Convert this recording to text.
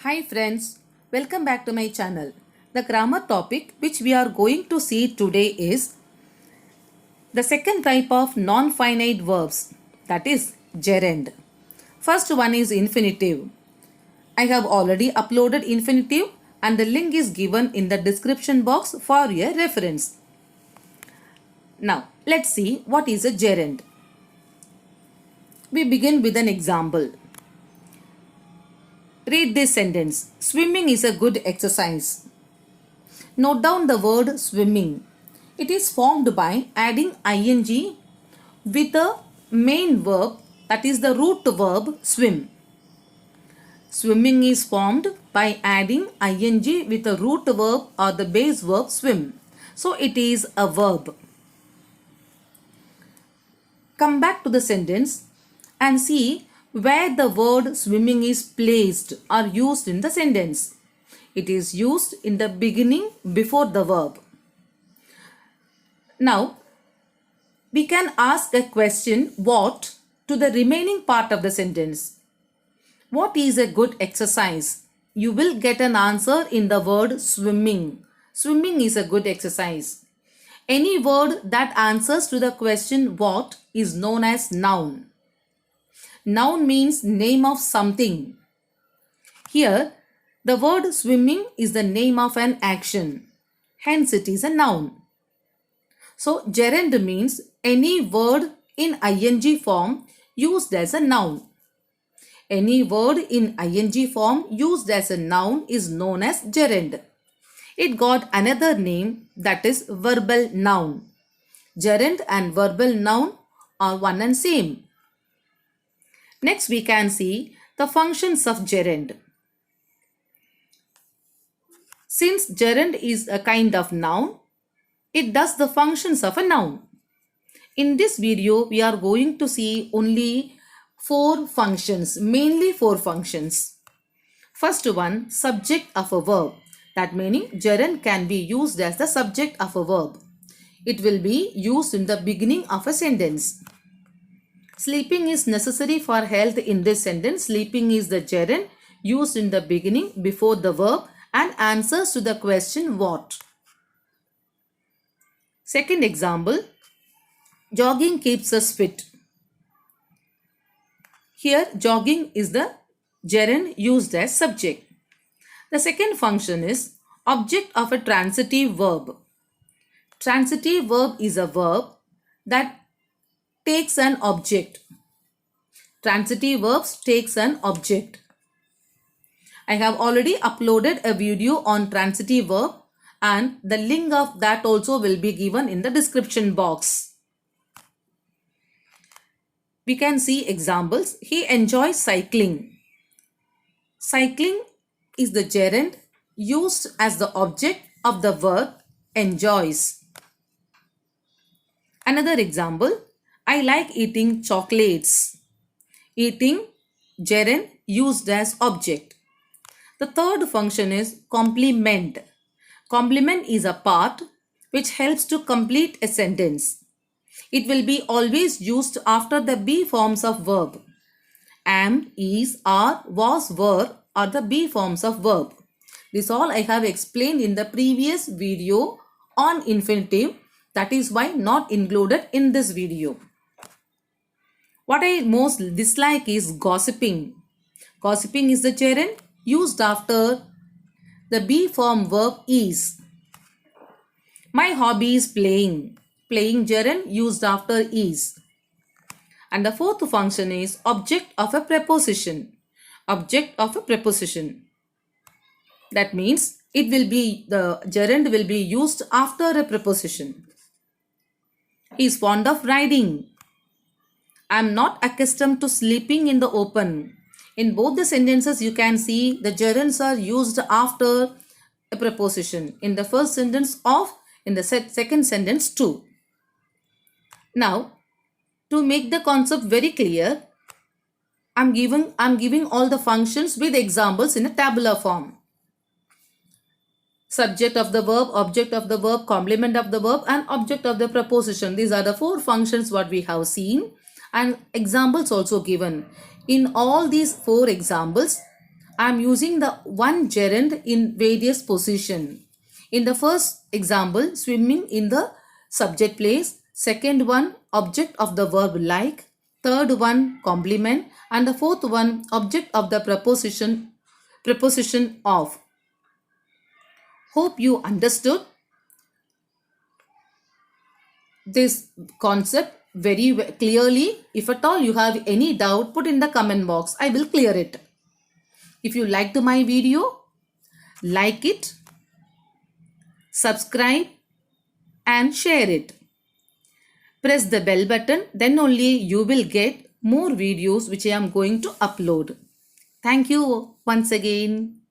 Hi friends, welcome back to my channel. The grammar topic which we are going to see today is the second type of non-finite verbs, that is gerund. First one is infinitive. I have already uploaded infinitive and the link is given in the description box for your reference. Now let's see what is a gerund. We begin with an example. Read this sentence. Swimming is a good exercise. Note down the word swimming. It is formed by adding ing with a main verb, that is the root verb swim. Swimming is formed by adding ing with a root verb or the base verb swim. So it is a verb. Come back to the sentence and see where the word swimming is placed or used in the sentence. It is used in the beginning before the verb. Now, we can ask a question what to the remaining part of the sentence. What is a good exercise? You will get an answer in the word swimming. Swimming is a good exercise. Any word that answers to the question what is known as noun. Noun means name of something. Here, the word swimming is the name of an action. Hence, it is a noun. So, gerund means any word in ing form used as a noun. Any word in ing form used as a noun is known as gerund. It got another name, that is verbal noun. Gerund and verbal noun are one and same. Next, we can see the functions of gerund. Since gerund is a kind of noun, it does the functions of a noun. In this video, we are going to see only 4 functions, mainly 4 functions. First one, subject of a verb. That meaning gerund can be used as the subject of a verb. It will be used in the beginning of a sentence. Sleeping is necessary for health. In this sentence, sleeping is the gerund used in the beginning before the verb and answers to the question what. Second example, jogging keeps us fit. Here, jogging is the gerund used as subject. The second function is object of a transitive verb. Transitive verb is a verb that takes an object. Transitive verbs takes an object. I have already uploaded a video on transitive verb and the link of that also will be given in the description box. We can see examples. He enjoys cycling. Cycling is the gerund used as the object of the verb enjoys. Another example, I like eating chocolates. Eating, gerund used as object. The third function is complement. Complement is a part which helps to complete a sentence. It will be always used after the be forms of verb. Am, is, are, was, were are the be forms of verb. This all I have explained in the previous video on infinitive. That is why not included in this video. What I most dislike is gossiping. Gossiping is the gerund used after the be form verb is. My hobby is playing. Playing gerund used after is. And the fourth function is object of a preposition. Object of a preposition. That means it will be, the gerund will be used after a preposition. He is fond of riding. I am not accustomed to sleeping in the open. In both the sentences, you can see the gerunds are used after a preposition. In the first sentence of, in the second sentence too. Now, to make the concept very clear, I'm giving all the functions with examples in a tabular form. Subject of the verb, object of the verb, complement of the verb and object of the preposition. These are the 4 functions what we have seen and examples also given. In all these 4 examples, I am using the one gerund in various position. In the first example, swimming in the subject place. Second one, object of the verb like. Third one, complement. And the fourth one, object of the preposition of. Hope you understood this concept very clearly. If at all you have any doubt, put in the comment box. I will clear it. If you liked my video, like it, subscribe and share it. Press the bell button, then only you will get more videos which I am going to upload. Thank you once again.